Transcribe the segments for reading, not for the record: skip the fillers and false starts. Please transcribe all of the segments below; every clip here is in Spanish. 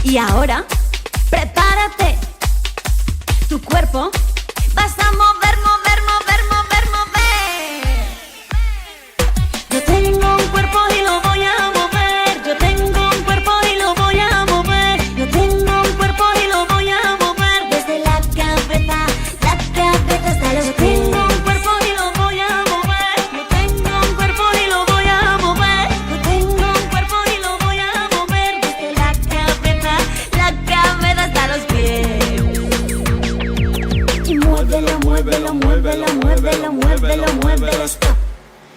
Y ahora, prepárate. Tu cuerpo vas a mover, mover, mover, mover, mover. Yo tengo un cuerpo y lo voy a mover. Yo tengo un cuerpo y lo voy a mover. Yo tengo un cuerpo y lo voy a mover. Desde la cabeza hasta los pies. Yo tengo un cuerpo y lo voy a mover. Yo tengo un cuerpo y lo voy a mover. Yo tengo un cuerpo y lo voy a mover. Desde la cabeza hasta los pies. Y muévelo, muévelo, muévelo, muévelo, muévelo, muévelo, stop.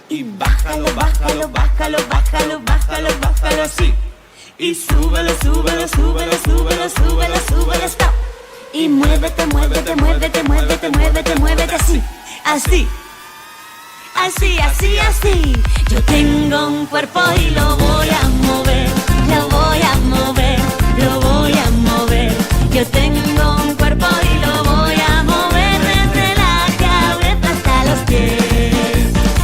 Y bájalo, bájalo, bájalo, bájalo, bájalo, bájalo así. Y súbelo, súbelo, súbelo, súbelo, súbelo, súbelo, stop. Y muévete, muévete, muévete, muévete, muévete, muévete así, así, así, así, así. Yo tengo un cuerpo y lo voy a